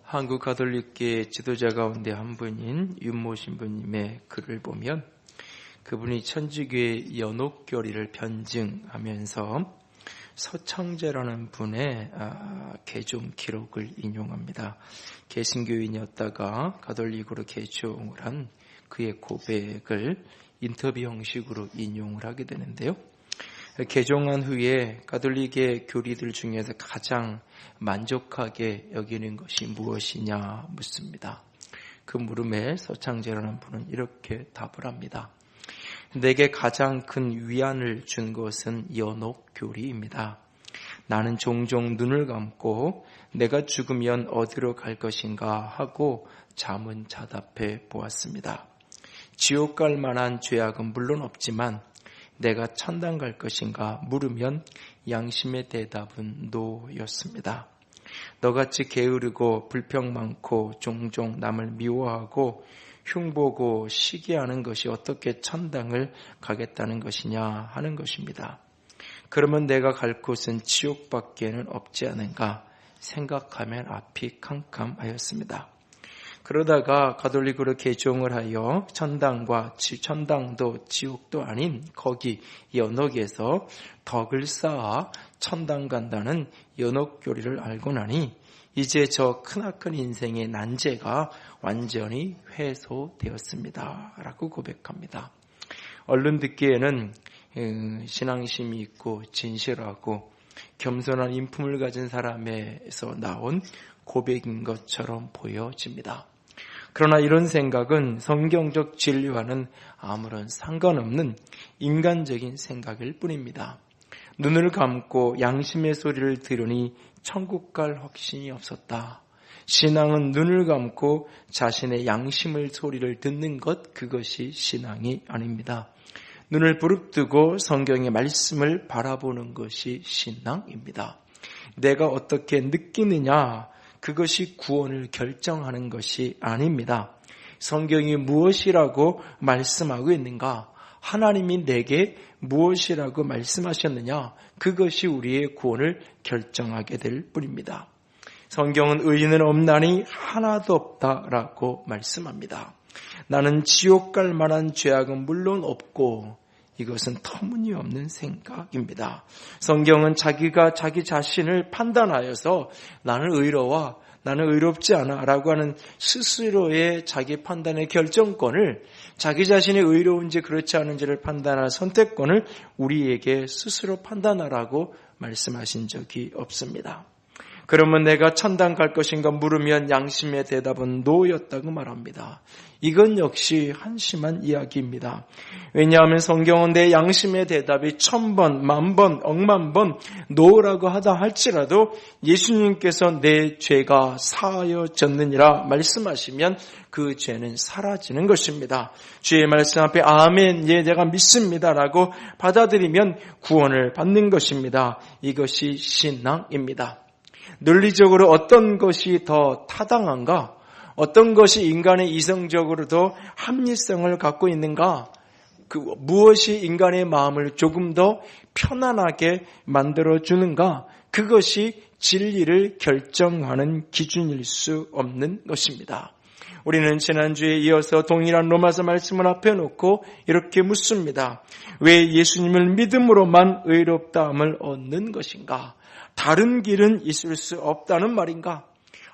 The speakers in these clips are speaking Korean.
한국 가톨릭계 지도자 가운데 한 분인 윤모 신부님의 글을 보면 그분이 천주교의 연옥교리를 변증하면서 서창제라는 분의 개종 기록을 인용합니다. 개신교인이었다가 가톨릭으로 개종을 한 그의 고백을 인터뷰 형식으로 인용을 하게 되는데요. 개종한 후에 가톨릭의 교리들 중에서 가장 만족하게 여기는 것이 무엇이냐 묻습니다. 그 물음에 서창제라는 분은 이렇게 답을 합니다. 내게 가장 큰 위안을 준 것은 연옥교리입니다. 나는 종종 눈을 감고 내가 죽으면 어디로 갈 것인가 하고 잠은 자답해 보았습니다. 지옥 갈 만한 죄악은 물론 없지만 내가 천당 갈 것인가 물으면 양심의 대답은 노였습니다. 너같이 게으르고 불평 많고 종종 남을 미워하고 흉보고 시기하는 것이 어떻게 천당을 가겠다는 것이냐 하는 것입니다. 그러면 내가 갈 곳은 지옥밖에는 없지 않은가 생각하면 앞이 캄캄하였습니다. 그러다가 가톨릭으로 개종을 하여 천당도 지옥도 아닌 거기 연옥에서 덕을 쌓아 천당 간다는 연옥교리를 알고 나니 이제 저 크나큰 인생의 난제가 완전히 해소되었습니다. 라고 고백합니다. 얼른 듣기에는 신앙심이 있고 진실하고 겸손한 인품을 가진 사람에서 나온 고백인 것처럼 보여집니다. 그러나 이런 생각은 성경적 진리와는 아무런 상관없는 인간적인 생각일 뿐입니다. 눈을 감고 양심의 소리를 들으니 천국 갈 확신이 없었다. 신앙은 눈을 감고 자신의 양심의 소리를 듣는 것, 그것이 신앙이 아닙니다. 눈을 부릅뜨고 성경의 말씀을 바라보는 것이 신앙입니다. 내가 어떻게 느끼느냐, 그것이 구원을 결정하는 것이 아닙니다. 성경이 무엇이라고 말씀하고 있는가? 하나님이 내게 무엇이라고 말씀하셨느냐? 그것이 우리의 구원을 결정하게 될 뿐입니다. 성경은 의인은 없나니 하나도 없다라고 말씀합니다. 나는 지옥 갈 만한 죄악은 물론 없고 이것은 터무니없는 생각입니다. 성경은 자기가 자기 자신을 판단하여서 나는 의로워, 나는 의롭지 않아 라고 하는 스스로의 자기 판단의 결정권을, 자기 자신이 의로운지 그렇지 않은지를 판단할 선택권을 우리에게 스스로 판단하라고 말씀하신 적이 없습니다. 그러면 내가 천당 갈 것인가 물으면 양심의 대답은 노였다고 말합니다. 이건 역시 한심한 이야기입니다. 왜냐하면 성경은 내 양심의 대답이 1000번, 10,000번, 10,000번 노라고 하다 할지라도 예수님께서 내 죄가 사하여졌느니라 말씀하시면 그 죄는 사라지는 것입니다. 주의 말씀 앞에 아멘, 예, 내가 믿습니다라고 받아들이면 구원을 받는 것입니다. 이것이 신앙입니다. 논리적으로 어떤 것이 더 타당한가? 어떤 것이 인간의 이성적으로 더 합리성을 갖고 있는가? 무엇이 인간의 마음을 조금 더 편안하게 만들어주는가? 그것이 진리를 결정하는 기준일 수 없는 것입니다. 우리는 지난주에 이어서 동일한 로마서 말씀을 앞에 놓고 이렇게 묻습니다. 왜 예수님을 믿음으로만 의롭다함을 얻는 것인가? 다른 길은 있을 수 없다는 말인가?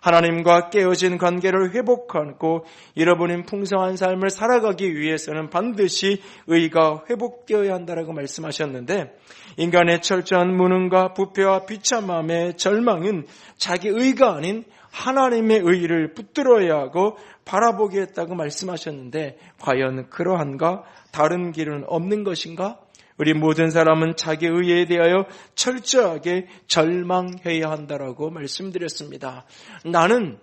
하나님과 깨어진 관계를 회복하고 잃어버린 풍성한 삶을 살아가기 위해서는 반드시 의가 회복되어야 한다고 말씀하셨는데, 인간의 철저한 무능과 부패와 비참함의 절망은 자기 의가 아닌 하나님의 의를 붙들어야 하고 바라보게 했다고 말씀하셨는데, 과연 그러한가? 다른 길은 없는 것인가? 우리 모든 사람은 자기 의에 대하여 철저하게 절망해야 한다라고 말씀드렸습니다. 나는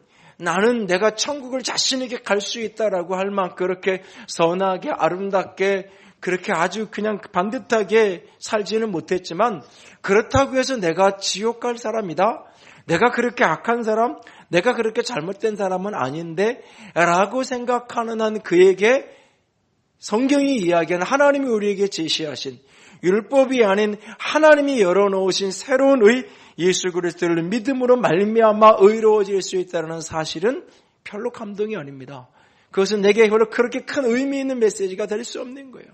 내가 천국을 자신 있게 갈 수 있다라고 할 만큼 그렇게 선하게 아름답게 그렇게 아주 그냥 반듯하게 살지는 못했지만, 그렇다고 해서 내가 지옥 갈 사람이다? 내가 그렇게 악한 사람? 내가 그렇게 잘못된 사람은 아닌데? 라고 생각하는 한 그에게 성경이 이야기하는 하나님이 우리에게 제시하신 율법이 아닌 하나님이 열어놓으신 새로운 의 예수 그리스도를 믿음으로 말미암아 의로워질 수 있다는 사실은 별로 감동이 아닙니다. 그것은 내게 별로 그렇게 큰 의미 있는 메시지가 될 수 없는 거예요.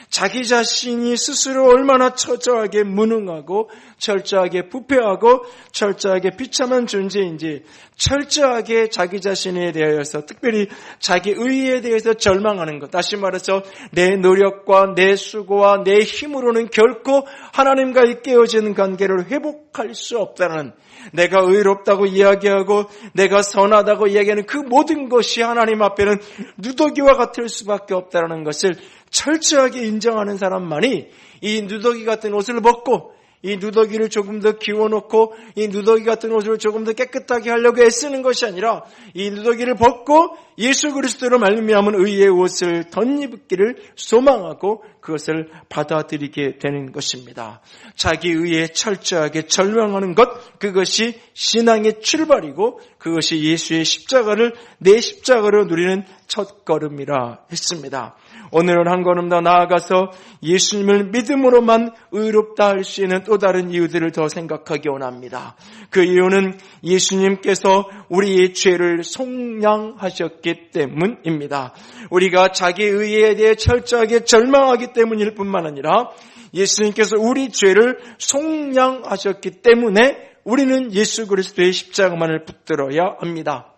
자기 자신이 스스로 얼마나 처절하게 무능하고 철저하게 부패하고 철저하게 비참한 존재인지 철저하게 자기 자신에 대하여서 특별히 자기 의에 대해서 절망하는 것, 다시 말해서 내 노력과 내 수고와 내 힘으로는 결코 하나님과 깨어진 관계를 회복할 수 없다는, 내가 의롭다고 이야기하고 내가 선하다고 이야기하는 그 모든 것이 하나님 앞에는 누더기와 같을 수밖에 없다는 것을 철저하게 인정하는 사람만이 이 누더기 같은 옷을 벗고 이 누더기를 조금 더 기워놓고 이 누더기 같은 옷을 조금 더 깨끗하게 하려고 애쓰는 것이 아니라 이 누더기를 벗고 예수 그리스도로 말미암은 의의 옷을 덧입기를 소망하고 그것을 받아들이게 되는 것입니다. 자기 의에 철저하게 절망하는 것, 그것이 신앙의 출발이고 그것이 예수의 십자가를 내 십자가로 누리는 첫걸음이라 했습니다. 오늘은 한 걸음 더 나아가서 예수님을 믿음으로만 의롭다 할 수 있는 또 다른 이유들을 더 생각하기 원합니다. 그 이유는 예수님께서 우리의 죄를 속량하셨기 때문입니다. 우리가 자기 의에 대해 철저하게 절망하기 때문일 뿐만 아니라 예수님께서 우리 죄를 속량하셨기 때문에 우리는 예수 그리스도의 십자가만을 붙들어야 합니다.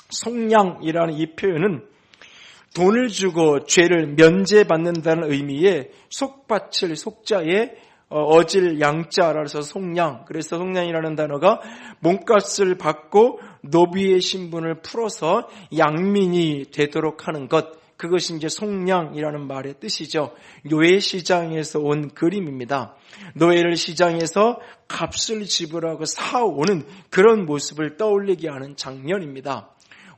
속량이라는 이 표현은 돈을 주고 죄를 면제받는다는 의미의 속받칠 속자에 어질 양자라서 속량, 그래서 속량이라는 단어가 몸값을 받고 노비의 신분을 풀어서 양민이 되도록 하는 것, 그것이 이제 속량이라는 말의 뜻이죠. 노예 시장에서 온 그림입니다. 노예를 시장에서 값을 지불하고 사오는 그런 모습을 떠올리게 하는 장면입니다.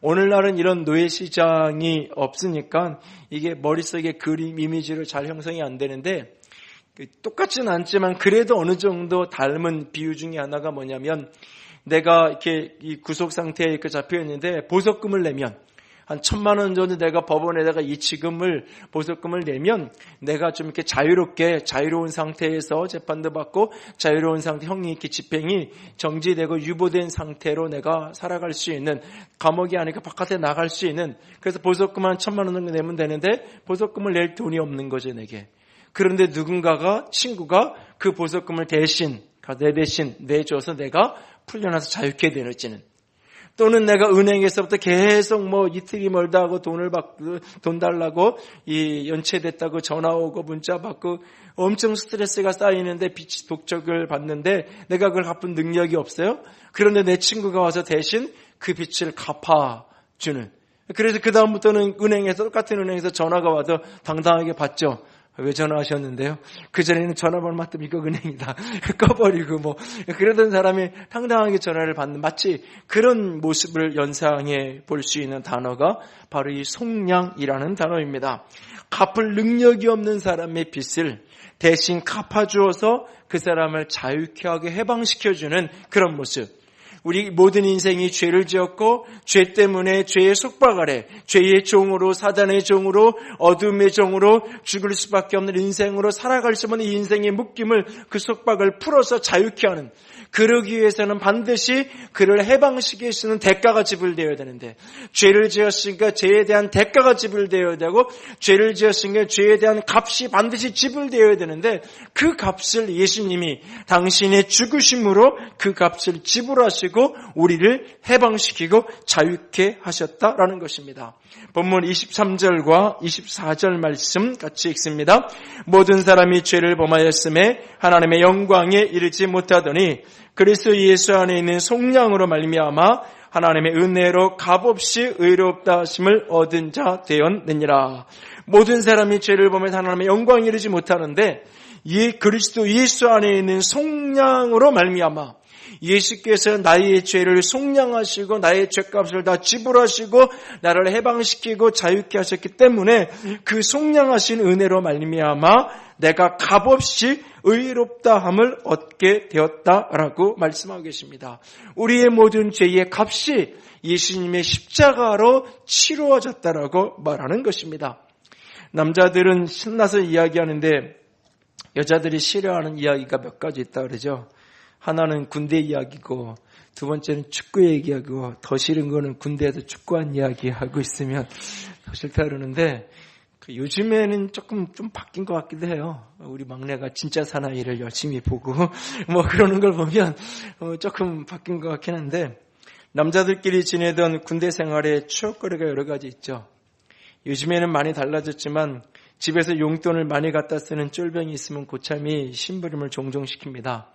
오늘날은 이런 노예 시장이 없으니까 이게 머릿속에 그림 이미지로 잘 형성이 안 되는데, 똑같지는 않지만 그래도 어느 정도 닮은 비유 중에 하나가 뭐냐면, 내가 이렇게 이 구속 상태에 잡혀 있는데 보석금을 내면 한 1,000만 원 정도 내가 법원에다가 이 지금을 보석금을 내면 내가 좀 이렇게 자유로운 상태에서 재판도 받고 자유로운 상태, 형이 이렇게 집행이 정지되고 유보된 상태로 내가 살아갈 수 있는, 감옥이 아니까 바깥에 나갈 수 있는, 그래서 보석금 한 1,000만 원 정도 내면 되는데 보석금을 낼 돈이 없는 거죠, 내게. 그런데 누군가가, 친구가 그 보석금을 내 대신 내줘서 내가 풀려나서 자유케 되어지는, 또는 내가 은행에서부터 계속 이틀이 멀다 하고 돈 달라고 이 연체됐다고 전화 오고 문자 받고 엄청 스트레스가 쌓이는데 빚 독촉을 받는데 내가 그걸 갚은 능력이 없어요. 그런데 내 친구가 와서 대신 그 빚을 갚아주는. 그래서 그 다음부터는 똑같은 은행에서 전화가 와서 당당하게 받죠. 왜 전화하셨는데요? 그전에는 전화번호 맞으면 이거 은행이다 꺼버리고 그러던 사람이 당당하게 전화를 받는, 마치 그런 모습을 연상해 볼 수 있는 단어가 바로 이 속량이라는 단어입니다. 갚을 능력이 없는 사람의 빚을 대신 갚아주어서 그 사람을 자유케 하게 해방시켜주는 그런 모습. 우리 모든 인생이 죄를 지었고 죄 때문에 죄의 속박 아래, 죄의 종으로, 사단의 종으로, 어둠의 종으로 죽을 수밖에 없는 인생으로 살아갈 수 없는 이 인생의 묶임을, 그 속박을 풀어서 자유케 하는, 그러기 위해서는 반드시 그를 해방시킬 수 있는 대가가 지불되어야 되는데, 죄를 지었으니까 죄에 대한 대가가 지불되어야 되고, 죄를 지었으니까 죄에 대한 값이 반드시 지불되어야 되는데, 그 값을 예수님이 당신의 죽으심으로 그 값을 지불하시고 우리를 해방시키고 자유케 하셨다라는 것입니다. 본문 23절과 24절 말씀 같이 읽습니다. 모든 사람이 죄를 범하였음에 하나님의 영광에 이르지 못하더니 그리스도 예수 안에 있는 속량으로 말미암아 하나님의 은혜로 값없이 의롭다 하심을 얻은 자 되었느니라. 모든 사람이 죄를 범해서 하나님의 영광에 이르지 못하는데 이 그리스도 예수 안에 있는 속량으로 말미암아 예수께서 나의 죄를 속량하시고 나의 죄값을 다 지불하시고 나를 해방시키고 자유케 하셨기 때문에 그 속량하신 은혜로 말미암아 내가 값없이 의롭다함을 얻게 되었다라고 말씀하고 계십니다. 우리의 모든 죄의 값이 예수님의 십자가로 치루어졌다라고 말하는 것입니다. 남자들은 신나서 이야기하는데 여자들이 싫어하는 이야기가 몇 가지 있다 그러죠. 하나는 군대 이야기고, 두 번째는 축구 얘기하고, 더 싫은 거는 군대에서 축구한 이야기하고 있으면 더 싫다 그러는데, 요즘에는 조금 좀 바뀐 것 같기도 해요. 우리 막내가 진짜 사나이를 열심히 보고 뭐 그러는 걸 보면 조금 바뀐 것 같긴 한데, 남자들끼리 지내던 군대 생활에 추억거리가 여러 가지 있죠. 요즘에는 많이 달라졌지만 집에서 용돈을 많이 갖다 쓰는 쫄병이 있으면 고참이 심부름을 종종 시킵니다.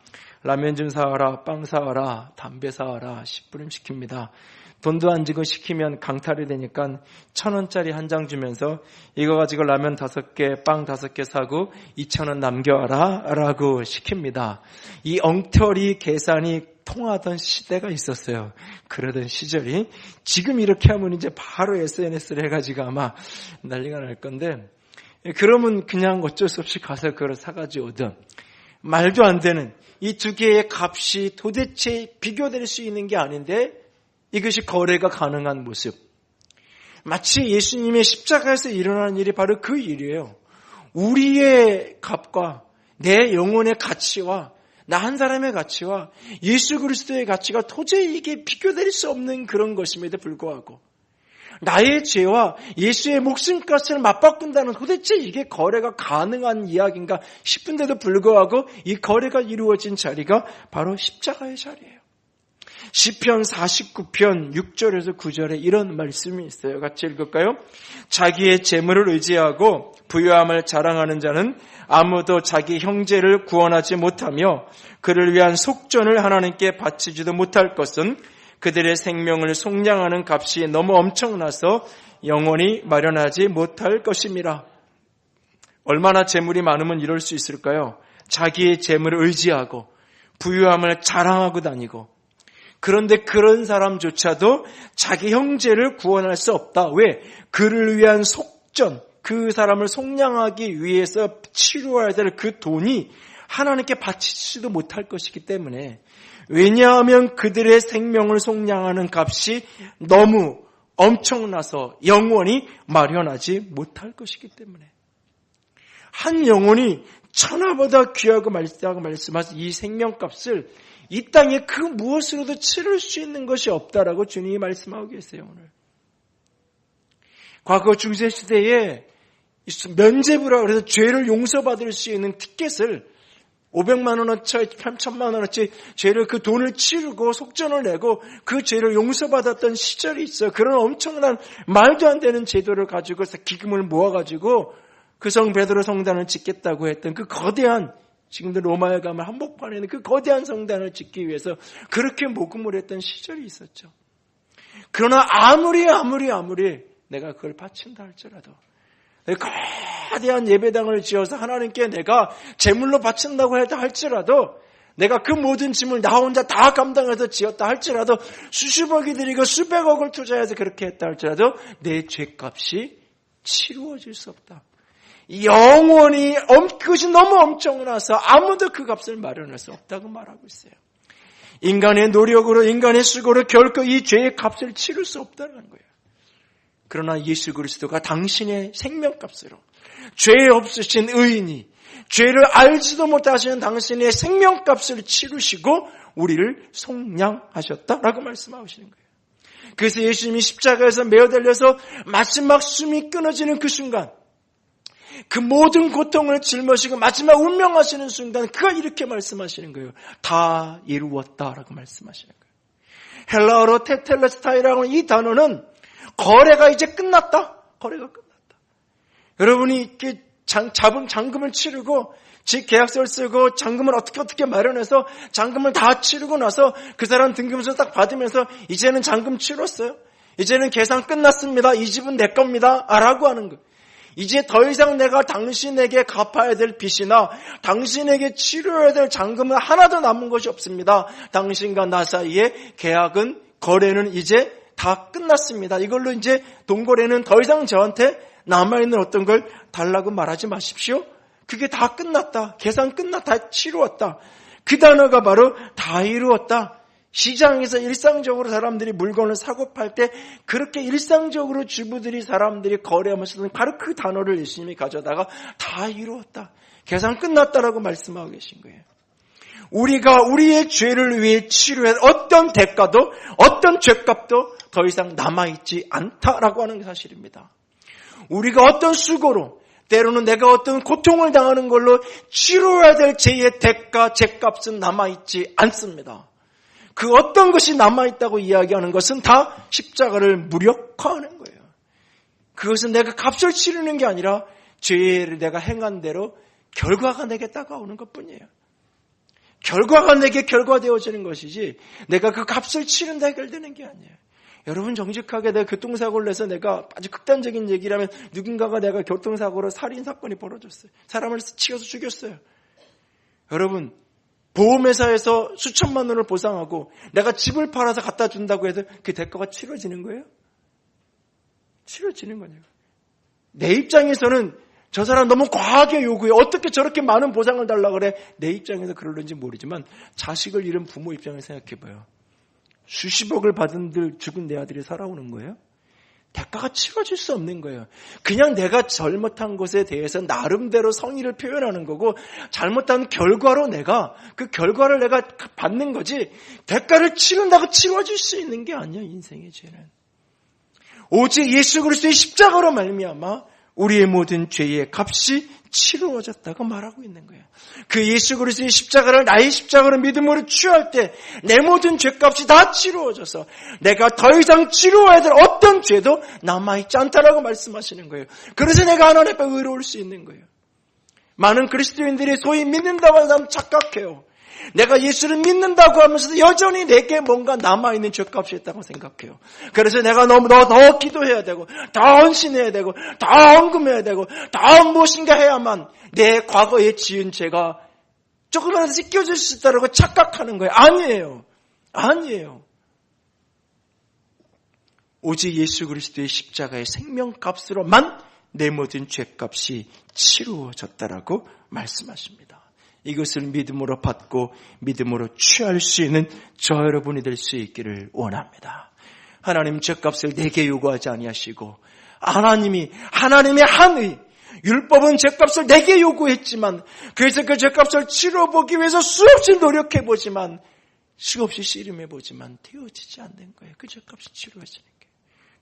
라면 좀 사와라, 빵 사와라, 담배 사와라, 심부름 시킵니다. 돈도 안 주고 시키면 강탈이 되니까 1,000원짜리 한 장 주면서 이거 가지고 라면 5개, 빵 5개 사고 2,000원 남겨와라 라고 시킵니다. 이 엉터리 계산이 통하던 시대가 있었어요. 그러던 시절이. 지금 이렇게 하면 이제 바로 SNS를 해가지고 아마 난리가 날 건데, 그러면 그냥 어쩔 수 없이 가서 그걸 사가지고 오든, 말도 안 되는 이 두 개의 값이 도대체 비교될 수 있는 게 아닌데 이것이 거래가 가능한 모습. 마치 예수님의 십자가에서 일어나는 일이 바로 그 일이에요. 우리의 값과 내 영혼의 가치와 나 한 사람의 가치와 예수 그리스도의 가치가 도저히 이게 비교될 수 없는 그런 것임에도 불구하고 나의 죄와 예수의 목숨값을 맞바꾼다는, 도대체 이게 거래가 가능한 이야기인가 싶은데도 불구하고 이 거래가 이루어진 자리가 바로 십자가의 자리예요. 시편 49편 6절에서 9절에 이런 말씀이 있어요. 같이 읽을까요? 자기의 재물을 의지하고 부유함을 자랑하는 자는 아무도 자기 형제를 구원하지 못하며 그를 위한 속전을 하나님께 바치지도 못할 것은 그들의 생명을 속량하는 값이 너무 엄청나서 영원히 마련하지 못할 것입니다. 얼마나 재물이 많으면 이럴 수 있을까요? 자기의 재물을 의지하고 부유함을 자랑하고 다니고, 그런데 그런 사람조차도 자기 형제를 구원할 수 없다. 왜? 그를 위한 속전, 그 사람을 속량하기 위해서 치료해야 될 그 돈이 하나님께 바치지도 못할 것이기 때문에. 왜냐하면 그들의 생명을 속량하는 값이 너무 엄청나서 영원히 마련하지 못할 것이기 때문에. 한 영혼이 천하보다 귀하고 말다고 말씀하신 이 생명값을 이 땅에 그 무엇으로도 치를 수 있는 것이 없다라고 주님이 말씀하고 계세요. 오늘 과거 중세시대에 면죄부라 그래서 죄를 용서받을 수 있는 티켓을 500만 원어치, 3,000만 원어치 죄를, 그 돈을 치르고 속전을 내고 그 죄를 용서받았던 시절이 있어요. 그런 엄청난 말도 안 되는 제도를 가지고 기금을 모아가지고 그 성 베드로 성단을 짓겠다고 했던 그 거대한, 지금도 로마에 가면 한복판에 있는 그 거대한 성단을 짓기 위해서 그렇게 모금을 했던 시절이 있었죠. 그러나 아무리 내가 그걸 바친다 할지라도, 거대한 예배당을 지어서 하나님께 내가 제물로 바친다고 했다 할지라도, 내가 그 모든 짐을 나 혼자 다 감당해서 지었다 할지라도, 수십억이 들이고 수백억을 투자해서 그렇게 했다 할지라도 내 죄값이 치루어질 수 없다. 영원히 그것이 너무 엄청나서 아무도 그 값을 마련할 수 없다고 말하고 있어요. 인간의 노력으로, 인간의 수고로 결코 이 죄의 값을 치를 수 없다는 거예요. 그러나 예수 그리스도가 당신의 생명값으로, 죄 없으신 의인이 죄를 알지도 못하시는 당신의 생명값을 치르시고 우리를 속량하셨다라고 말씀하시는 거예요. 그래서 예수님이 십자가에서 매어 달려서 마지막 숨이 끊어지는 그 순간, 그 모든 고통을 짊어지고 마지막 운명하시는 순간 그가 이렇게 말씀하시는 거예요. 다 이루었다라고 말씀하시는 거예요. 헬라어로 테텔레스타이라고 하는 이 단어는 거래가 이제 끝났다. 거래가 끝났다. 여러분이 이렇게 잔금을 치르고 집 계약서를 쓰고 잔금을 어떻게 마련해서 잔금을 다 치르고 나서 그 사람 등기부서 딱 받으면서 이제는 잔금 치렀어요. 이제는 계산 끝났습니다. 이 집은 내 겁니다. 라고 하는 거예요. 이제 더 이상 내가 당신에게 갚아야 될 빚이나 당신에게 치료해야 될 잔금은 하나도 남은 것이 없습니다. 당신과 나 사이의 계약은, 거래는 이제 다 끝났습니다. 이걸로 이제 동거래는 더 이상 저한테 남아있는 어떤 걸 달라고 말하지 마십시오. 그게 다 끝났다. 계산 끝났다. 치루었다. 그 단어가 바로 다 이루었다. 시장에서 일상적으로 사람들이 물건을 사고 팔 때 그렇게 일상적으로 주부들이, 사람들이 거래하면서 바로 그 단어를 예수님이 가져다가 다 이루었다. 계산 끝났다라고 말씀하고 계신 거예요. 우리가 우리의 죄를 위해 치료해 어떤 대가도 어떤 죄값도 더 이상 남아있지 않다라고 하는 사실입니다. 우리가 어떤 수고로 때로는 내가 어떤 고통을 당하는 걸로 치료해야 될 죄의 대가, 죄값은 남아있지 않습니다. 그 어떤 것이 남아있다고 이야기하는 것은 다 십자가를 무력화하는 거예요. 그것은 내가 값을 치르는 게 아니라 죄를 내가 행한 대로 결과가 내게 따가오는 것뿐이에요. 결과가 내게 결과되어지는 것이지 내가 그 값을 치른다 해결되는 게 아니에요. 여러분 정직하게 내가 교통사고를 내서 내가 아주 극단적인 얘기를 하면 누군가가 내가 교통사고로 살인사건이 벌어졌어요. 사람을 치어서 죽였어요. 여러분 보험회사에서 수천만 원을 보상하고 내가 집을 팔아서 갖다 준다고 해서 그 대가가 치러지는 거예요? 치러지는 거냐고. 내 입장에서는 저 사람 너무 과하게 요구해. 어떻게 저렇게 많은 보상을 달라고 그래? 내 입장에서 그럴는지 모르지만 자식을 잃은 부모 입장에서 생각해봐요. 수십억을 받은 죽은 내 아들이 살아오는 거예요? 대가가 치러질 수 없는 거예요. 그냥 내가 잘못한 것에 대해서 나름대로 성의를 표현하는 거고 잘못한 결과로 내가 그 결과를 내가 받는 거지 대가를 치른다고 치러질 수 있는 게 아니야. 인생의 죄는. 오직 예수 그리스도의 십자가로 말미암아 우리의 모든 죄의 값이 치루어졌다고 말하고 있는 거예요. 그 예수 그리스도의 십자가를 나의 십자가로 믿음으로 취할 때 내 모든 죄값이 다 치루어져서 내가 더 이상 치루어야 될 어떤 죄도 남아있지 않다라고 말씀하시는 거예요. 그래서 내가 하나님 앞에 의로울 수 있는 거예요. 많은 그리스도인들이 소위 믿는다고 하는 사람 착각해요. 내가 예수를 믿는다고 하면서도 여전히 내게 뭔가 남아있는 죄값이 있다고 생각해요. 그래서 내가 너무 더 기도해야 되고 더 헌신해야 되고 더 헌금해야 되고 더 무엇인가 해야만 내 과거에 지은 죄가 조금이라도 씻겨질 수 있다고 착각하는 거예요. 아니에요. 아니에요. 오직 예수 그리스도의 십자가의 생명값으로만 내 모든 죄값이 치루어졌다라고 말씀하십니다. 이것을 믿음으로 받고 믿음으로 취할 수 있는 저 여러분이 될 수 있기를 원합니다. 하나님 죄값을 내게 요구하지 아니하시고 하나님의 한의 율법은 죄값을 내게 요구했지만 그래서 그 죄값을 치러보기 위해서 수없이 노력해보지만 수없이 씨름해보지만 되어지지 않는 거예요. 그 죄값이 치러지는 게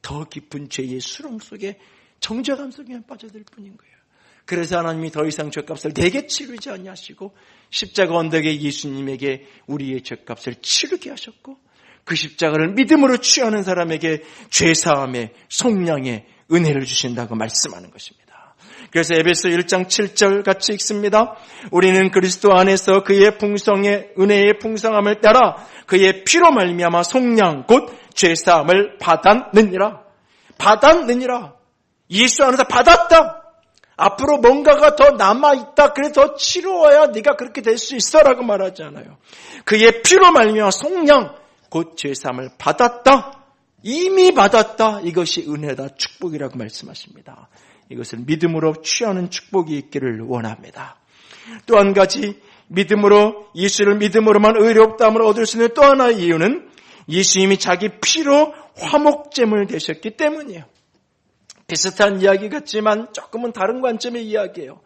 더 깊은 죄의 수렁 속에 정죄감 속에 빠져들 뿐인 거예요. 그래서 하나님이 더 이상 죄값을 내게 치르지 아니하시고 십자가 언덕에 예수님에게 우리의 죄값을 치르게 하셨고 그 십자가를 믿음으로 취하는 사람에게 죄사함의 속량의 은혜를 주신다고 말씀하는 것입니다. 그래서 에베소 1장 7절 같이 읽습니다. 우리는 그리스도 안에서 그의 풍성의 은혜의 풍성함을 따라 그의 피로 말미암아 속량 곧 죄사함을 받았느니라. 받았느니라. 예수 안에서 받았다. 앞으로 뭔가가 더 남아있다. 그래서 더 치루어야 네가 그렇게 될 수 있어라고 말하지 않아요. 그의 피로 말미암아 속량 곧 죄사함을 받았다. 이미 받았다. 이것이 은혜다. 축복이라고 말씀하십니다. 이것을 믿음으로 취하는 축복이 있기를 원합니다. 또 한 가지 믿음으로 예수를 믿음으로만 의롭다함을 얻을 수 있는 또 하나의 이유는 예수님이 자기 피로 화목제물 되셨기 때문이에요. 비슷한 이야기 같지만 조금은 다른 관점의 이야기예요.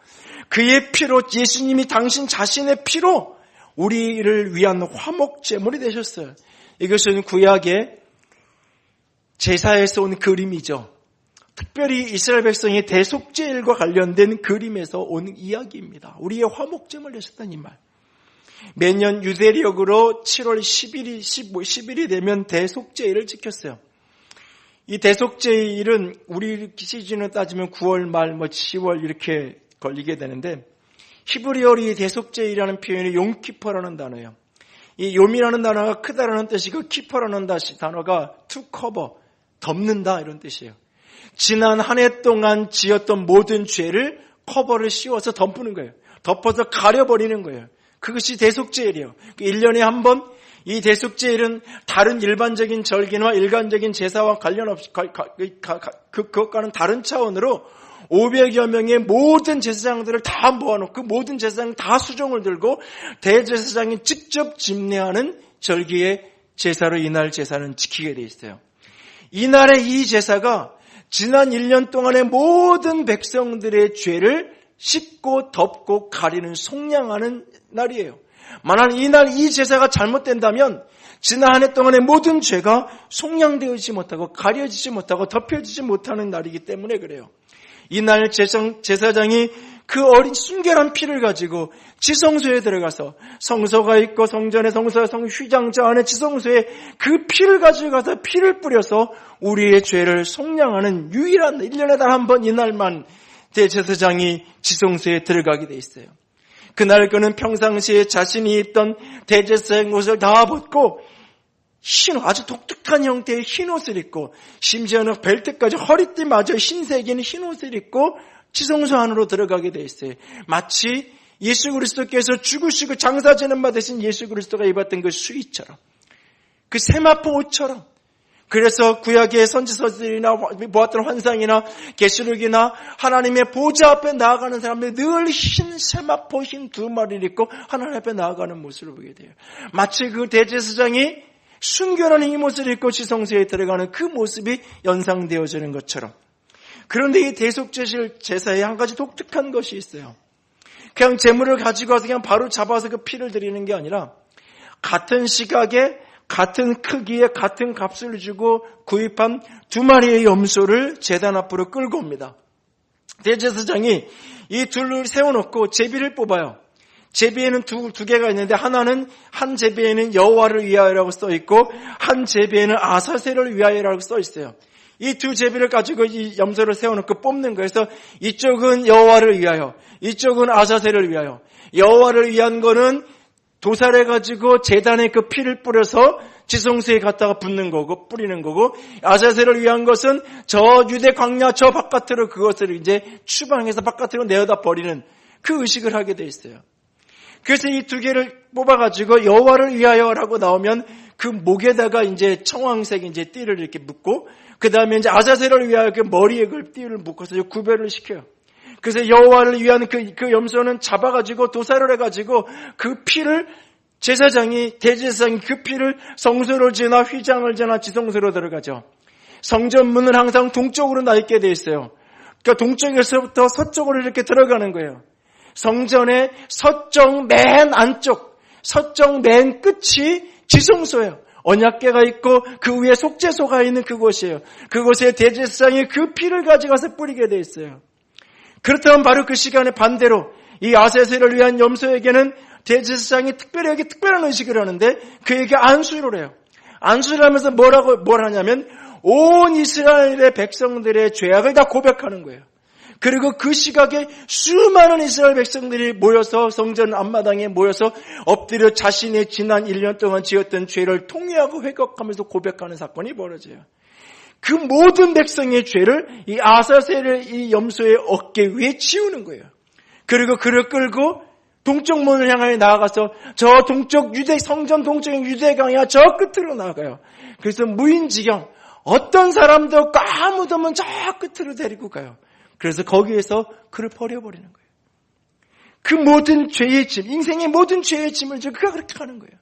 그의 피로 예수님이 당신 자신의 피로 우리를 위한 화목제물이 되셨어요. 이것은 구약의 제사에서 온 그림이죠. 특별히 이스라엘 백성의 대속제일과 관련된 그림에서 온 이야기입니다. 우리의 화목제물 되셨다는 이 말. 매년 유대력으로 7월 10일이 되면 대속제일을 지켰어요. 이 대속제일은 우리 시즌으로 따지면 9월 말 10월 이렇게 걸리게 되는데 히브리어로 이 대속제일이라는 표현이 용키퍼라는 단어예요. 이 용이라는 단어가 크다라는 뜻이고 키퍼라는 단어가 to cover, 덮는다 이런 뜻이에요. 지난 한 해 동안 지었던 모든 죄를 커버를 씌워서 덮는 거예요. 덮어서 가려버리는 거예요. 그것이 대속제일이에요. 1년에 한 번 이 대속제일은 다른 일반적인 절기나 일반적인 제사와 관련 없이 그것과는 다른 차원으로 500여 명의 모든 제사장들을 다 모아놓고 모든 제사장 다 수종을 들고 대제사장이 직접 집례하는 절기의 제사로 이날 제사는 지키게 돼 있어요. 이날의 이 제사가 지난 1년 동안의 모든 백성들의 죄를 씻고 덮고 가리는 속량하는 날이에요. 만약 이날 이 제사가 잘못된다면 지난 한 해 동안의 모든 죄가 속량되어지지 못하고 가려지지 못하고 덮여지지 못하는 날이기 때문에 그래요. 이날 제사장이 그 어린 순결한 피를 가지고 지성소에 들어가서 성소가 있고 성전의 성소와 휘장자 안에 지성소에 그 피를 가져가서 피를 뿌려서 우리의 죄를 속량하는 유일한 1년에 단 한 번 이날만 대제사장이 지성소에 들어가게 돼 있어요. 그날 그는 평상시에 자신이 입던 대제사장 옷을 다 벗고 아주 독특한 형태의 흰 옷을 입고 심지어는 벨트까지 허리띠마저 흰색인 흰 옷을 입고 지성소 안으로 들어가게 돼 있어요. 마치 예수 그리스도께서 죽으시고 장사지는 바 되신 예수 그리스도가 입었던 그 수의처럼, 그 세마포 옷처럼. 그래서 구약의 선지서들이나 보았던 환상이나 계시록이나 하나님의 보좌 앞에 나아가는 사람들이 늘 흰 세마포 흰 두 마리를 입고 하나님 앞에 나아가는 모습을 보게 돼요. 마치 그 대제사장이 순결한 이 모습을 입고 지성소에 들어가는 그 모습이 연상되어지는 것처럼. 그런데 이 대속제실 제사에 한 가지 독특한 것이 있어요. 그냥 제물을 가지고 와서 그냥 바로 잡아서 그 피를 드리는 게 아니라 같은 시각에 같은 크기에 같은 값을 주고 구입한 두 마리의 염소를 제단 앞으로 끌고 옵니다. 대제사장이 이 둘을 세워놓고 제비를 뽑아요. 제비에는 두 개가 있는데 하나는 한 제비에는 여호와를 위하여라고 써 있고 한 제비에는 아사셀을 위하여라고 써 있어요. 이 두 제비를 가지고 이 염소를 세워놓고 뽑는 거예요. 그래서 이쪽은 여호와를 위하여, 이쪽은 아사셀을 위하여. 여호와를 위한 거는 도살해가지고 제단에 그 피를 뿌려서 지성소에 갖다가 붓는 거고 뿌리는 거고, 아사셀을 위한 것은 저 유대 광야 저 바깥으로 그것을 이제 추방해서 바깥으로 내어다 버리는 그 의식을 하게 돼 있어요. 그래서 이 두 개를 뽑아가지고 여호와를 위하여라고 나오면 그 목에다가 이제 청황색 이제 띠를 이렇게 묶고, 그 다음에 이제 아사셀을 위하여 그 머리에 그 띠를 묶어서 구별을 시켜요. 그래서 여호와를 위한 그 염소는 잡아가지고 도살을 해가지고 그 피를 대제사장이 그 피를 성소를 지나 휘장을 지나 지성소로 들어가죠. 성전 문은 항상 동쪽으로 나 있게 돼 있어요. 그러니까 동쪽에서부터 서쪽으로 이렇게 들어가는 거예요. 성전의 서쪽 맨 안쪽, 서쪽 맨 끝이 지성소예요. 언약궤가 있고 그 위에 속죄소가 있는 그곳이에요. 그곳에 대제사장이 그 피를 가져가서 뿌리게 돼 있어요. 그렇다면 바로 그 시간에 반대로 이 아사셀을 위한 염소에게는 대제사장이 특별한 의식을 하는데 그에게 안수를 해요. 안수를 하면서 뭘 하냐면 온 이스라엘의 백성들의 죄악을 다 고백하는 거예요. 그리고 그 시각에 수많은 이스라엘 백성들이 모여서 성전 앞마당에 모여서 엎드려 자신의 지난 1년 동안 지었던 죄를 통회하고 회개하면서 고백하는 사건이 벌어져요. 그 모든 백성의 죄를 이 아사셀의 이 염소의 어깨 위에 지우는 거예요. 그리고 그를 끌고 동쪽 문을 향하여 나아가서 저 동쪽 성전 동쪽의 유대강야 저 끝으로 나아가요. 그래서 무인지경 어떤 사람도 없고 아무도 없는 저 끝으로 데리고 가요. 그래서 거기에서 그를 버려버리는 거예요. 그 모든 죄의 짐, 인생의 모든 죄의 짐을 그가 그렇게 하는 거예요.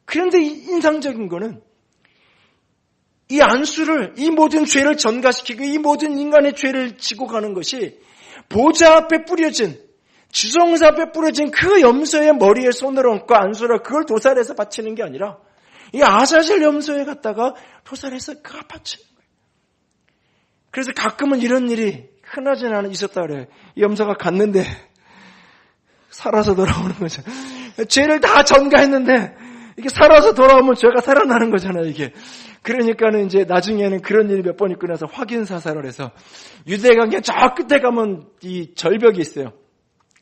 그런데 인상적인 거는 이 안수를, 이 모든 죄를 전가시키고 이 모든 인간의 죄를 지고 가는 것이 보좌 앞에 뿌려진, 지성소 앞에 뿌려진 그 염소의 머리에 손을 얹고 안수를 그걸 도살해서 바치는 게 아니라 이 아사셀 염소에 갖다가 도살해서 그가 바치는 거예요. 그래서 가끔은 이런 일이 흔하지는 않은 있었다 그래요. 이 염소가 갔는데 살아서 돌아오는 거죠. 죄를 다 전가했는데 이게 살아서 돌아오면 죄가 살아나는 거잖아요, 이게. 그러니까는 이제 나중에는 그런 일이 몇 번 있고 나서 확인 사살을 해서 유대강의 저 끝에 가면 이 절벽이 있어요.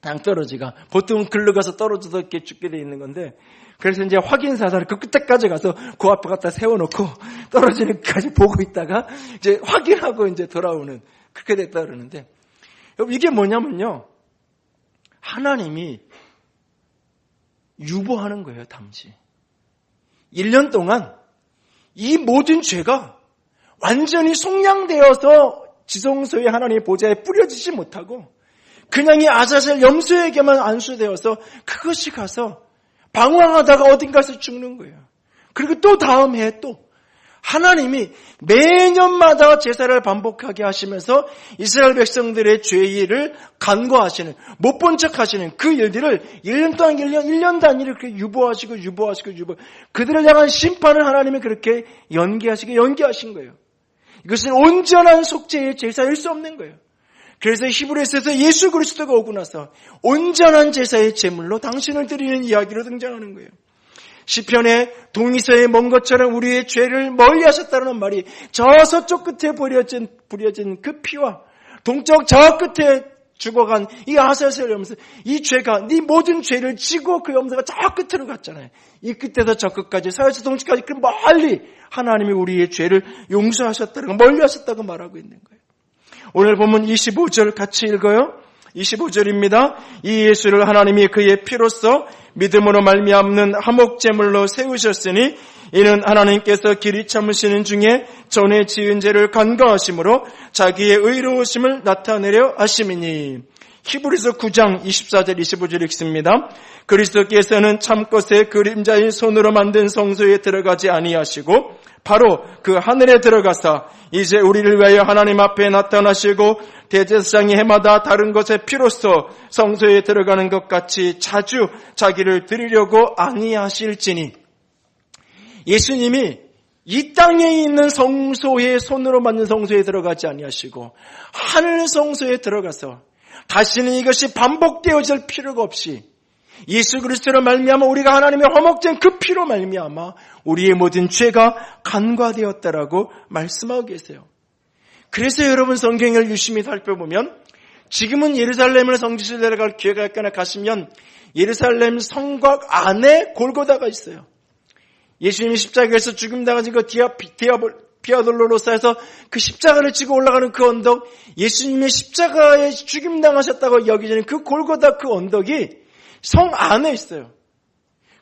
양떨어지가. 보통은 글로 가서 떨어져서 이렇게 죽게 돼 있는 건데, 그래서 이제 확인 사살을 그 끝에까지 가서 그 앞에 갖다 세워놓고 떨어지는 것까지 보고 있다가 이제 확인하고 이제 돌아오는, 그렇게 됐다 그러는데, 이게 뭐냐면요, 하나님이 유보하는 거예요, 담시. 1년 동안 이 모든 죄가 완전히 속량되어서 지성소의 하나님의 보좌에 뿌려지지 못하고 그냥 이 아사셀 염소에게만 안수되어서 그것이 가서 방황하다가 어딘가에서 죽는 거예요. 그리고 또 다음 해에 또 하나님이 매년마다 제사를 반복하게 하시면서 이스라엘 백성들의 죄를 간과하시는, 못 본 척 하시는 그 일들을 1년 동안 1년 단위로 그렇게 유보하시고 그들을 향한 심판을 하나님이 그렇게 연기하신 거예요. 이것은 온전한 속죄의 제사일 수 없는 거예요. 그래서 히브리서에서 예수 그리스도가 오고 나서 온전한 제사의 제물로 당신을 드리는 이야기로 등장하는 거예요. 시편의 동이서에 먼 것처럼 우리의 죄를 멀리 하셨다는 말이 저 서쪽 끝에 부려진 그 피와 동쪽 저 끝에 죽어간 이 아사셀 염소, 이 죄가 네 모든 죄를 지고 그 염소가 저 끝으로 갔잖아요. 이 끝에서 저 끝까지 서에서 동쪽까지 그 멀리 하나님이 우리의 죄를 용서하셨다고 멀리 하셨다고 말하고 있는 거예요. 오늘 보면 25절 같이 읽어요. 25절입니다. 이 예수를 하나님이 그의 피로써 믿음으로 말미암는 화목제물로 세우셨으니 이는 하나님께서 길이 참으시는 중에 전에 지은 죄를 간과하심으로 자기의 의로우심을 나타내려 하심이니. 히브리서 9장 24절 25절 읽습니다. 그리스도께서는 참것의 그림자인 손으로 만든 성소에 들어가지 아니하시고 바로 그 하늘에 들어가사 이제 우리를 위하여 하나님 앞에 나타나시고 대제사장이 해마다 다른 것의 피로써 성소에 들어가는 것 같이 자주 자기를 드리려고 아니하실지니. 예수님이 이 땅에 있는 성소에 손으로 만든 성소에 들어가지 아니하시고 하늘 성소에 들어가서 다시는 이것이 반복되어질 필요가 없이 예수 그리스도로 말미암아 우리가 하나님의 화목된 그 피로 말미암아 우리의 모든 죄가 간과되었다라고 말씀하고 계세요. 그래서 여러분 성경을 유심히 살펴보면 지금은 예루살렘을 성지순례 내려갈 기회가 있거나 가시면 예루살렘 성곽 안에 골고다가 있어요. 예수님이 십자가에서 죽임 당하신 그 비아돌로로사에서 그 십자가를 지고 올라가는 그 언덕, 예수님의 십자가에 죽임 당하셨다고 여기지는 그 골고다 그 언덕이 성 안에 있어요.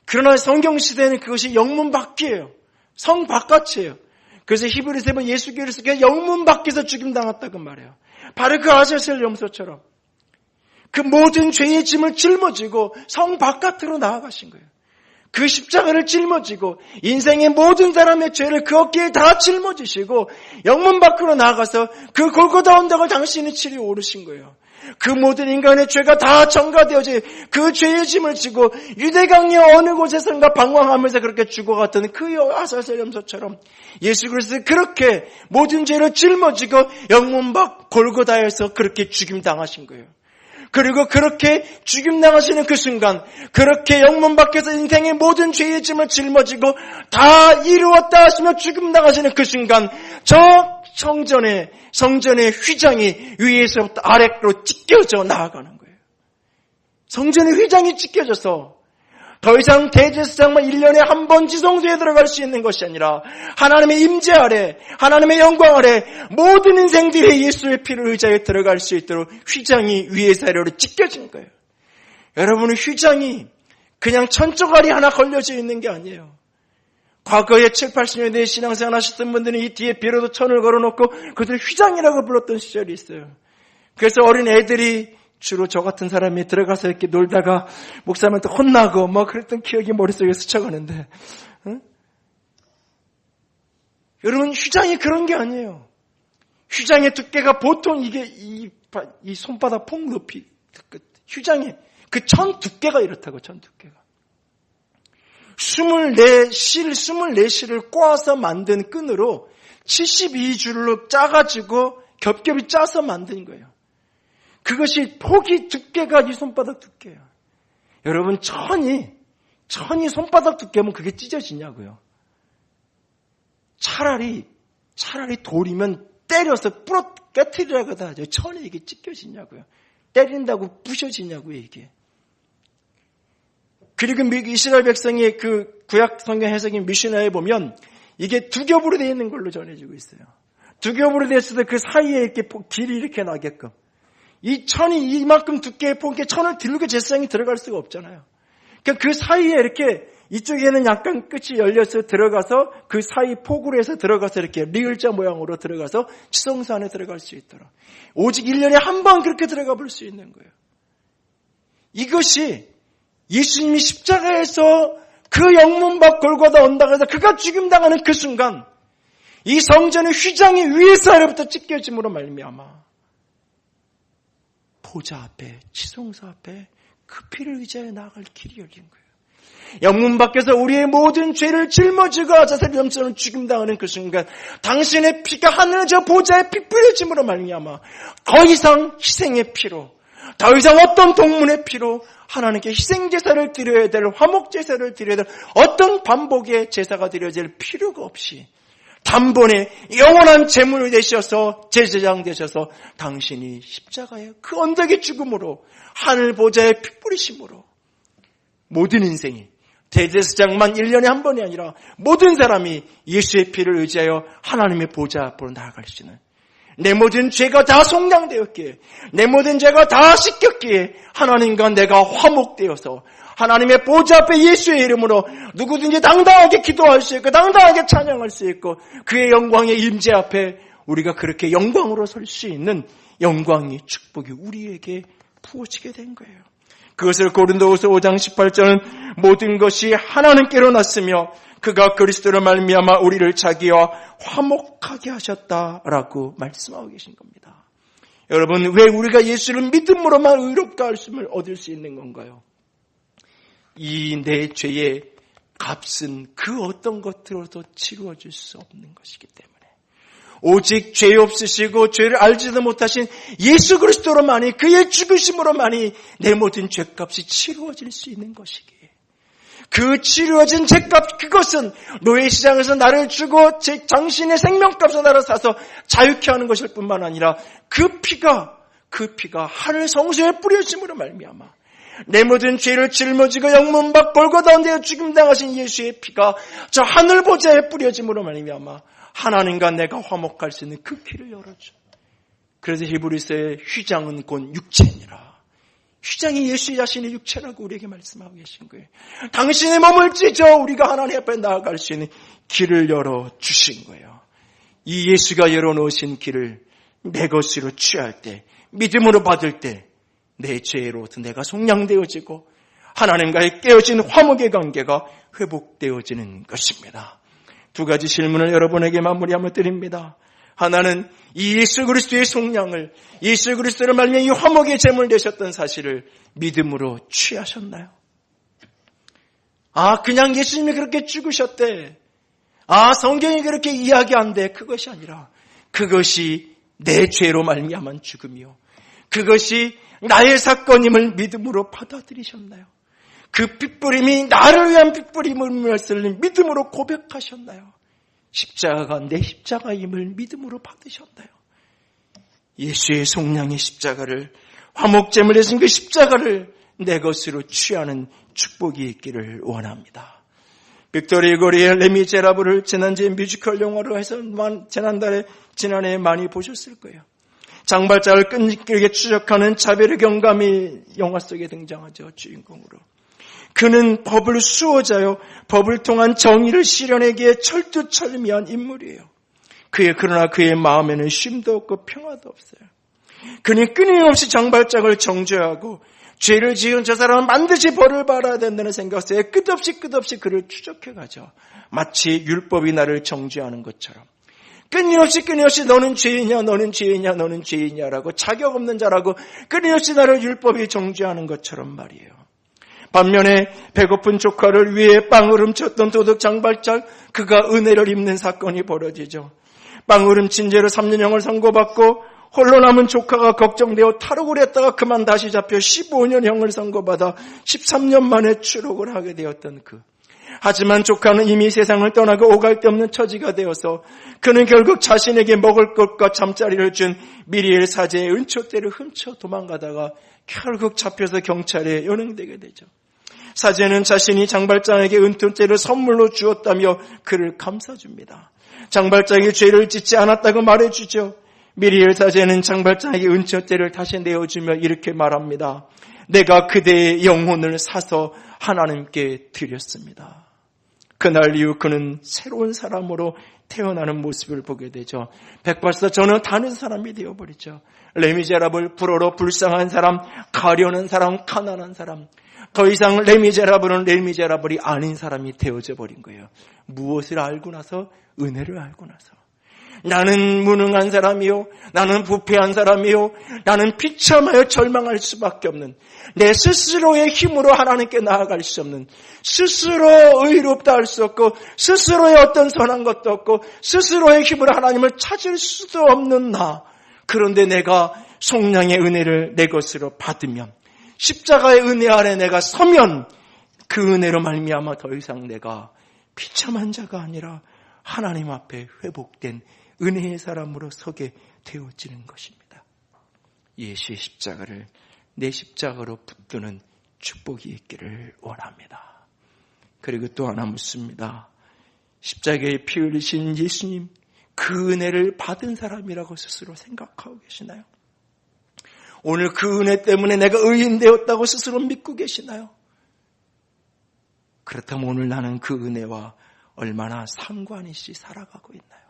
그러나 성경 시대에는 그것이 영문 밖이에요. 성 바깥이에요. 그래서 히브리서에 보면 예수 그리스도가 영문 밖에서 죽임 당했다고 말해요. 바로 그 아사셀 염소처럼 그 모든 죄의 짐을 짊어지고 성 바깥으로 나아가신 거예요. 그 십자가를 짊어지고 인생의 모든 사람의 죄를 그 어깨에 다 짊어지시고 영문 밖으로 나아가서 그 골고다 언덕을 당신이 치러 오르신 거예요. 그 모든 인간의 죄가 다 전가되어지 그 죄의 짐을 지고 유대강의 어느 곳에선가 방황하면서 그렇게 죽어갔던 그 아사셀 염소처럼 예수 그리스도 그렇게 모든 죄를 짊어지고 영문 밖 골고다에서 그렇게 죽임 당하신 거예요. 그리고 그렇게 죽임 당하시는 그 순간, 그렇게 영문 밖에서 인생의 모든 죄의 짐을 짊어지고 다 이루었다 하시며 죽임 당하시는 그 순간, 저 성전의 휘장이 위에서부터 아래로 찢겨져 나아가는 거예요. 성전의 휘장이 찢겨져서 더 이상 대제사장만 1년에 한 번 지성소에 들어갈 수 있는 것이 아니라 하나님의 임재 아래, 하나님의 영광 아래 모든 인생들이 예수의 피를 의지하여 들어갈 수 있도록 휘장이 위에서 아래로 찢겨진 거예요. 여러분의 휘장이 그냥 천조가리 하나 걸려져 있는 게 아니에요. 과거에 7, 80년대에 신앙생활 하셨던 분들은 이 뒤에 비로도 천을 걸어놓고 그들 휘장이라고 불렀던 시절이 있어요. 그래서 어린 애들이 주로 저 같은 사람이 들어가서 이렇게 놀다가 목사님한테 혼나고 뭐 그랬던 기억이 머릿속에 스쳐가는데, 응? 여러분 휘장이 그런 게 아니에요. 휘장의 두께가 보통 이게 이 손바닥 폭 높이 휘장의 그 천 두께가 이렇다고. 천 두께가 24실을 꼬아서 만든 끈으로 72줄로 짜가지고 겹겹이 짜서 만든 거예요. 그것이 폭이 두께가 이 손바닥 두께예요. 여러분 천이 손바닥 두께면 그게 찢어지냐고요. 차라리 돌이면 때려서 깨트리라고 하죠. 천이 이게 찢겨지냐고요. 때린다고 부셔지냐고요 이게. 그리고 이스라엘 백성의 그 구약 성경 해석인 미시나에 보면 이게 두 겹으로 되어 있는 걸로 전해지고 있어요. 두 겹으로 되어 있어도 그 사이에 이렇게 길이 이렇게 나게끔. 이 천이 이만큼 두께의 폭에 천을 들고 제사장이 들어갈 수가 없잖아요. 그러니까 그 사이에 이렇게 이쪽에는 약간 끝이 열려서 들어가서 그 사이 폭으로 해서 들어가서 이렇게 리을자 모양으로 들어가서 지성소 안에 들어갈 수 있도록. 오직 1년에 한 번 그렇게 들어가 볼 수 있는 거예요. 이것이 예수님이 십자가에서 그 영문 밖 골고다 언덕에서 그가 죽임당하는 그 순간 이 성전의 휘장이 위에서 아래부터 찢겨짐으로 말미암아 보좌 앞에, 지성소 앞에 그 피를 의지하여 나아갈 길이 열린 거예요. 영문 밖에서 우리의 모든 죄를 짊어지고 자살이 염소는 죽임당하는 그 순간 당신의 피가 하늘 저 보좌에 피 뿌려짐으로 말미암아 더 이상 희생의 피로, 더 이상 어떤 동문의 피로 하나님께 희생제사를 드려야 될, 화목제사를 드려야 될 어떤 반복의 제사가 드려질 필요가 없이 단번에 영원한 제물이 되셔서 제사장 되셔서 당신이 십자가의 그 언덕의 죽음으로 하늘 보좌에 피 뿌리심으로 모든 인생이 대제사장만 1년에 한 번이 아니라 모든 사람이 예수의 피를 의지하여 하나님의 보좌 앞으로 나아갈 수 있는, 내 모든 죄가 다 속량되었기에, 내 모든 죄가 다 씻겼기에 하나님과 내가 화목되어서 하나님의 보좌 앞에 예수의 이름으로 누구든지 당당하게 기도할 수 있고 당당하게 찬양할 수 있고 그의 영광의 임재 앞에 우리가 그렇게 영광으로 설 수 있는 영광의 축복이 우리에게 부어지게 된 거예요. 그것을 고린도후서 5장 18절은 모든 것이 하나님께로 났으며 그가 그리스도로 말미암아 우리를 자기와 화목하게 하셨다라고 말씀하고 계신 겁니다. 여러분, 왜 우리가 예수를 믿음으로만 의롭다 할 수 얻을 수 있는 건가요? 이 내 죄의 값은 그 어떤 것들로도 치루어질 수 없는 것이기 때문에 오직 죄 없으시고 죄를 알지도 못하신 예수 그리스도로만이, 그의 죽으심으로만이 내 모든 죄값이 치루어질 수 있는 것이기에 그 치루어진 죄값, 그것은 노예시장에서 나를 주고 당신의 생명값을 나를 사서 자유케 하는 것일 뿐만 아니라 그 피가 하늘 성소에 뿌려짐으로 말미암아 내 모든 죄를 짊어지고 영문 밖 골고다운 데에 죽임당하신 예수의 피가 저 하늘 보좌에 뿌려짐으로 말미암아 하나님과 내가 화목할 수 있는 그 길을 열어줘. 그래서 히브리서의 휘장은 곧 육체니라. 휘장이 예수 자신의 육체라고 우리에게 말씀하고 계신 거예요. 당신의 몸을 찢어 우리가 하나님 앞에 나아갈 수 있는 길을 열어주신 거예요. 이 예수가 열어놓으신 길을 내 것으로 취할 때, 믿음으로 받을 때 내 죄로부터 내가 속량되어지고 하나님과의 깨어진 화목의 관계가 회복되어지는 것입니다. 두 가지 질문을 여러분에게 마무리하며 드립니다. 하나는 이 예수 그리스도의 속량을, 예수 그리스도를 말미암아 이 화목의 제물 되셨던 사실을 믿음으로 취하셨나요? 그냥 예수님이 그렇게 죽으셨대. 성경이 그렇게 이야기한대. 그것이 아니라 그것이 내 죄로 말미암은 죽음이요, 그것이 나의 사건임을 믿음으로 받아들이셨나요? 그 핏부림이 나를 위한 핏부림을 믿음으로 고백하셨나요? 십자가가 내 십자가임을 믿음으로 받으셨나요? 예수의 속량의 십자가를, 화목제물 되신 그 십자가를 내 것으로 취하는 축복이 있기를 원합니다. 빅토리 고리의 레미제라블을 지난주에 뮤지컬 영화로 해서 지난해 많이 보셨을 거예요. 장발장을 끈질기게 추적하는 자베르 경감이 영화 속에 등장하죠, 주인공으로. 그는 법을 수호자요, 법을 통한 정의를 실현하기에 철두철미한 인물이에요. 그러나 그의 마음에는 쉼도 없고 평화도 없어요. 그는 끊임없이 장발장을 정죄하고 죄를 지은 저 사람은 반드시 벌을 받아야 된다는 생각에 끝없이 그를 추적해가죠. 마치 율법이 나를 정죄하는 것처럼. 끊임없이 너는 죄이냐라고, 자격 없는 자라고 끊임없이 나를 율법이 정죄하는 것처럼 말이에요. 반면에 배고픈 조카를 위해 빵을 훔쳤던 도둑 장발장, 그가 은혜를 입는 사건이 벌어지죠. 빵을 훔친 죄로 3년형을 선고받고 홀로 남은 조카가 걱정되어 탈옥을 했다가 그만 다시 잡혀 15년형을 선고받아 13년 만에 추록을 하게 되었던 하지만 조카는 이미 세상을 떠나고 오갈 데 없는 처지가 되어서 그는 결국 자신에게 먹을 것과 잠자리를 준 미리엘 사제의 은총대를 훔쳐 도망가다가 결국 잡혀서 경찰에 연행되게 되죠. 사제는 자신이 장발장에게 은총대를 선물로 주었다며 그를 감싸줍니다. 장발장이 죄를 짓지 않았다고 말해주죠. 미리엘 사제는 장발장에게 은총대를 다시 내어주며 이렇게 말합니다. 내가 그대의 영혼을 사서 하나님께 드렸습니다. 그날 이후 그는 새로운 사람으로 태어나는 모습을 보게 되죠. 100% 저는 다른 사람이 되어버리죠. 레미제라블, 불어로 불쌍한 사람, 가려는 사람, 가난한 사람. 더 이상 레미제라블은 레미제라블이 아닌 사람이 되어져 버린 거예요. 무엇을 알고 나서? 은혜를 알고 나서. 나는 무능한 사람이요, 나는 부패한 사람이요, 나는 비참하여 절망할 수밖에 없는, 내 스스로의 힘으로 하나님께 나아갈 수 없는, 스스로 의롭다 할 수 없고 스스로의 어떤 선한 것도 없고 스스로의 힘으로 하나님을 찾을 수도 없는 나, 그런데 내가 속량의 은혜를 내 것으로 받으면, 십자가의 은혜 아래 내가 서면 그 은혜로 말미암아 더 이상 내가 비참한 자가 아니라 하나님 앞에 회복된 은혜의 사람으로 서게 되어지는 것입니다. 예수의 십자가를 내 십자가로 붙드는 축복이 있기를 원합니다. 그리고 또 하나 묻습니다. 십자가에 피 흘리신 예수님, 그 은혜를 받은 사람이라고 스스로 생각하고 계시나요? 오늘 그 은혜 때문에 내가 의인 되었다고 스스로 믿고 계시나요? 그렇다면 오늘 나는 그 은혜와 얼마나 상관없이 살아가고 있나요?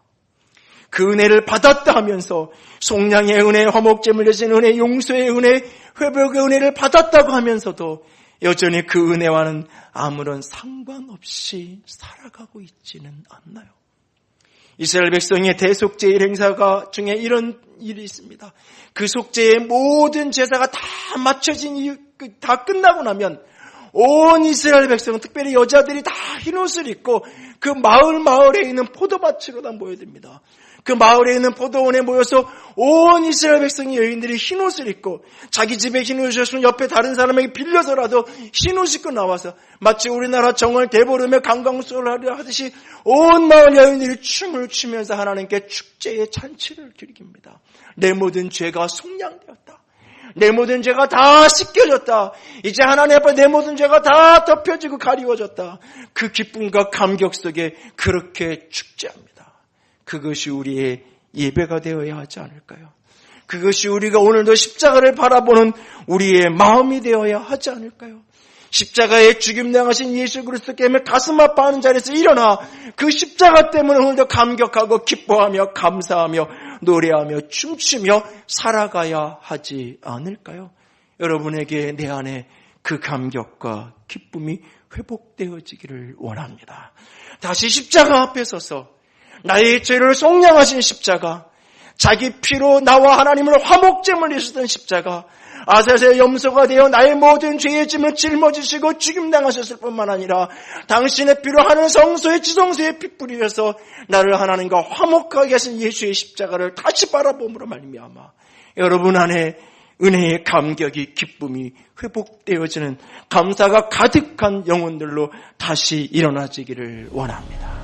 그 은혜를 받았다 하면서 속량의 은혜, 화목제물 대신 은혜, 용서의 은혜, 회복의 은혜를 받았다고 하면서도 여전히 그 은혜와는 아무런 상관없이 살아가고 있지는 않나요? 이스라엘 백성의 대속제일 행사가 중에 이런 일이 있습니다. 그 속죄의 모든 제사가 다 마쳐진 다 끝나고 나면 온 이스라엘 백성은, 특별히 여자들이 다 흰옷을 입고 그 마을에 있는 포도밭으로 다 모여듭니다. 그 마을에 있는 포도원에 모여서 온 이스라엘 백성의 여인들이 흰옷을 입고, 자기 집에 흰옷이 없으면 옆에 다른 사람에게 빌려서라도 흰옷 입고 나와서 마치 우리나라 정월 대보름에 강강수를 하듯이 온 마을 여인들이 춤을 추면서 하나님께 축제의 잔치를 즐깁니다. 내 모든 죄가 속량되었다. 내 모든 죄가 다 씻겨졌다. 이제 하나님 앞에 내 모든 죄가 다 덮여지고 가리워졌다. 그 기쁨과 감격 속에 그렇게 축제합니다. 그것이 우리의 예배가 되어야 하지 않을까요? 그것이 우리가 오늘도 십자가를 바라보는 우리의 마음이 되어야 하지 않을까요? 십자가에 죽임당하신 예수 그리스도 때문에 가슴 아파하는 자리에서 일어나 그 십자가 때문에 오늘도 감격하고 기뻐하며 감사하며 노래하며 춤추며 살아가야 하지 않을까요? 여러분에게 내 안에 그 감격과 기쁨이 회복되어지기를 원합니다. 다시 십자가 앞에 서서 나의 죄를 속량하신 십자가, 자기 피로 나와 하나님을 화목제물 이루셨던 십자가, 아사세의 염소가 되어 나의 모든 죄의 짐을 짊어지시고 죽임당하셨을 뿐만 아니라 당신의 피로 하늘 성소의 지성소에 피 뿌리셔서 나를 하나님과 화목하게 하신 예수의 십자가를 다시 바라봄으로 말미암아 여러분 안에 은혜의 감격이, 기쁨이 회복되어지는 감사가 가득한 영혼들로 다시 일어나지기를 원합니다.